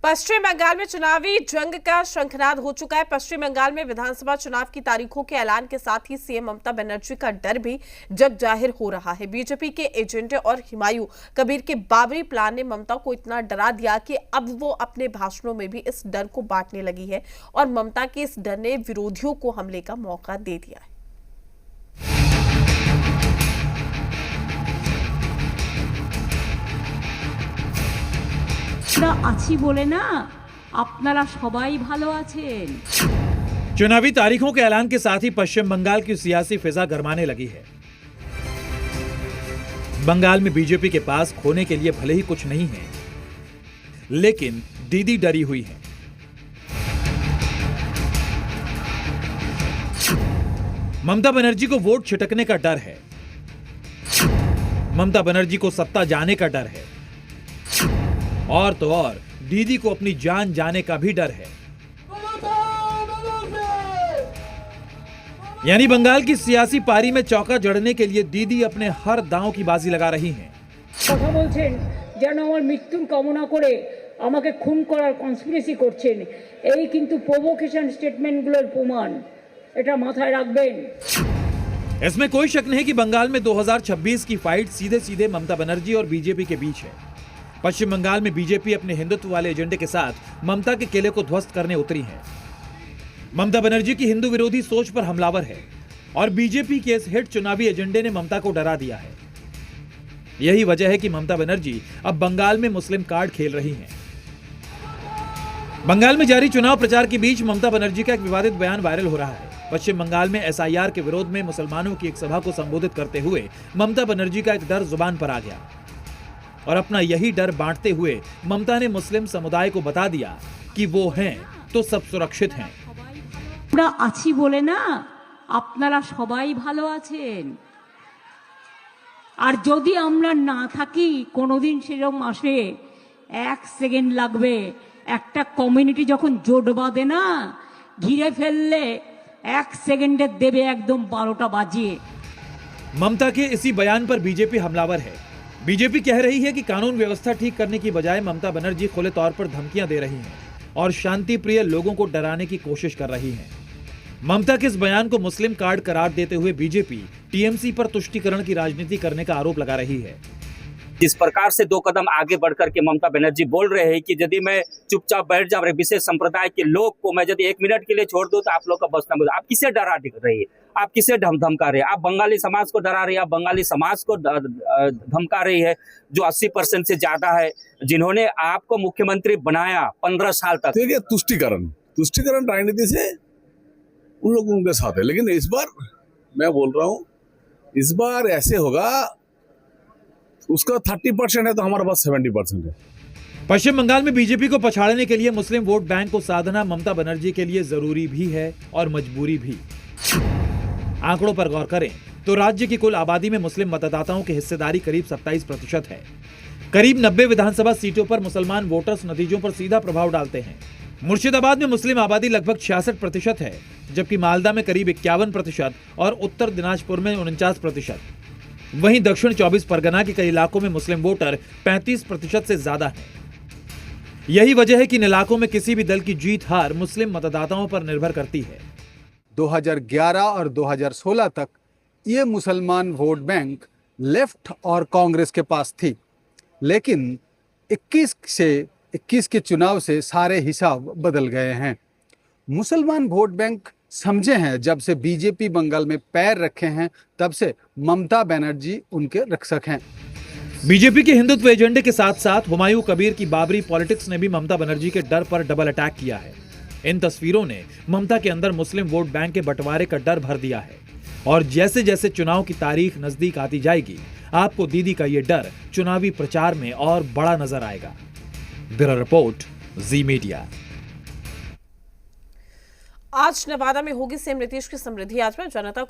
पश्चिम बंगाल में चुनावी जंग का शंखनाद हो चुका है। पश्चिम बंगाल में विधानसभा चुनाव की तारीखों के ऐलान के साथ ही सीएम ममता बनर्जी का डर भी जग जाहिर हो रहा है। बीजेपी के एजेंडे और हुमायूं कबीर के बाबरी प्लान ने ममता को इतना डरा दिया कि अब वो अपने भाषणों में भी इस डर को बांटने लगी है और ममता के इस डर ने विरोधियों को हमले का मौका दे दिया है। আছি বলে না আপনারা সবাই ভালো আছেন। चुनावी तारीखों के ऐलान के साथ ही पश्चिम बंगाल की सियासी फिजा गरमाने लगी है। बंगाल में बीजेपी के पास खोने के लिए भले ही कुछ नहीं है, लेकिन दीदी डरी हुई है। ममता बनर्जी को वोट छिटकने का डर है। ममता बनर्जी को सत्ता जाने का डर है और तो और दीदी को अपनी जान जाने का भी डर है। यानी बंगाल की सियासी पारी में चौका जड़ने के लिए दीदी अपने हर दांव की बाजी लगा रही हैं। কথা বলছেন যেন আমার মৃত্যুর কামনা করে আমাকে খুন করার কনস্পিরেসি করছেন, এই কিন্তু প্রভোকেশন স্টেটমেন্টগুলোর প্রমাণ, এটা মাথায় রাখবেন। इसमें कोई शक नहीं कि बंगाल में 2026 की फाइट सीधे सीधे ममता बनर्जी और बीजेपी के बीच है। पश्चिम बंगाल में बीजेपी अपने हिंदुत्व वाले एजेंडे के साथ ममता के किले को ध्वस्त करने उतरी है। ममता बनर्जी की हिंदू विरोधी सोच पर हमलावर है और बीजेपी के इस हिट चुनावी एजेंडे ने ममता को डरा दिया है। यही वजह है कि ममता बनर्जी अब बंगाल में मुस्लिम कार्ड खेल रही हैं। बंगाल में जारी चुनाव प्रचार के बीच ममता बनर्जी का एक विवादित बयान वायरल हो रहा है। पश्चिम बंगाल में एसआईआर के विरोध में मुसलमानों की एक सभा को संबोधित करते हुए ममता बनर्जी का एक डर जुबान पर आ गया और अपना यही डर बांटते हुए ममता ने मुस्लिम समुदाय को बता दिया कि वो हैं तो सब सुरक्षित हैं। আমরা আছি বলে না আপনারা সবাই ভালো আছেন, আর যদি আমরা না থাকি কোনোদিন সেরকম আসে, এক সেকেন্ড লাগবে। একটা কমিউনিটি যখন জোট বাঁধে না, ঘিরে ফেললে এক সেকেন্ডে দেবে একদম 12টা বাজিয়ে। ममता के इसी बयान पर बीजेपी हमलावर है। बीजेपी कह रही है कि कानून व्यवस्था ठीक करने की बजाय ममता बनर्जी खुले तौर पर धमकियां दे रही हैं और शांति प्रिय लोगों को डराने की कोशिश कर रही हैं। ममता के इस बयान को मुस्लिम कार्ड करार देते हुए बीजेपी टीएमसी पर तुष्टीकरण की राजनीति करने का आरोप लगा रही है। जिस प्रकार से 2 कदम आगे बढ़कर के ममता बनर्जी बोल रहे हैं कि यदि मैं चुपचाप बैठ जाऊं, विशेष संप्रदाय के लोग को मैं यदि 1 मिनट के लिए छोड़ दूं तो आप लोग का बस न। आप किसे डरा रही है? आप किसे धमका रहे हैं? आप बंगाली समाज को डरा रही है, आप बंगाली समाज को धमका रही है जो 80% से ज्यादा है, जिन्होंने आपको मुख्यमंत्री बनाया 15 साल तक। देखिए, तुष्टीकरण राजनीति से उन लोग उनके साथ है, लेकिन इस बार मैं बोल रहा हूँ, इस बार ऐसे होगा, उसका 30% है तो हमारे पास 70% है। पश्चिम बंगाल में बीजेपी को पछाड़ने के लिए मुस्लिम वोट बैंक को साधना ममता बनर्जी के लिए जरूरी भी है और मजबूरी भी। आंकड़ों पर गौर करें तो राज्य की कुल आबादी में मुस्लिम मतदाताओं की हिस्सेदारी करीब 27% है। करीब 90 विधानसभा सीटों पर मुसलमान वोटर्स नतीजों पर सीधा प्रभाव डालते हैं। मुर्शिदाबाद में मुस्लिम आबादी लगभग 66% है, जबकि मालदा में करीब 51% और उत्तर दिनाजपुर में 49%। वहीं दक्षिण 24 परगना के कई इलाकों में मुस्लिम वोटर 35% से ज्यादा हैं। यही वजह है कि इन इलाकों में किसी भी दल की जीत हार मुस्लिम मतदाताओं पर निर्भर करती है। 2011 और 2016 तक ये मुसलमान वोट बैंक लेफ्ट और कांग्रेस के पास थी, लेकिन 21 के चुनाव से सारे हिसाब बदल गए हैं। मुसलमान वोट बैंक समझे हैं, जब से बीजेपी बंगाल में पैर रखे हैं तब से ममता बनर्जी उनके रक्षक हैं। बीजेपी के हिंदुत्व एजेंडे के साथ साथ हुमायूं कबीर की बाबरी पॉलिटिक्स ने भी ममता बनर्जी के डर पर डबल अटैक किया है। इन तस्वीरों ने ममता के अंदर मुस्लिम वोट बैंक के बंटवारे का डर भर दिया है और जैसे जैसे चुनाव की तारीख नजदीक आती जाएगी, आपको दीदी का ये डर चुनावी प्रचार में और बड़ा नजर आएगा। ब्यूरो रिपोर्ट, जी मीडिया। आज नवादा में होगी सीएम नीतीश की समृद्धि यात्रा। जनता को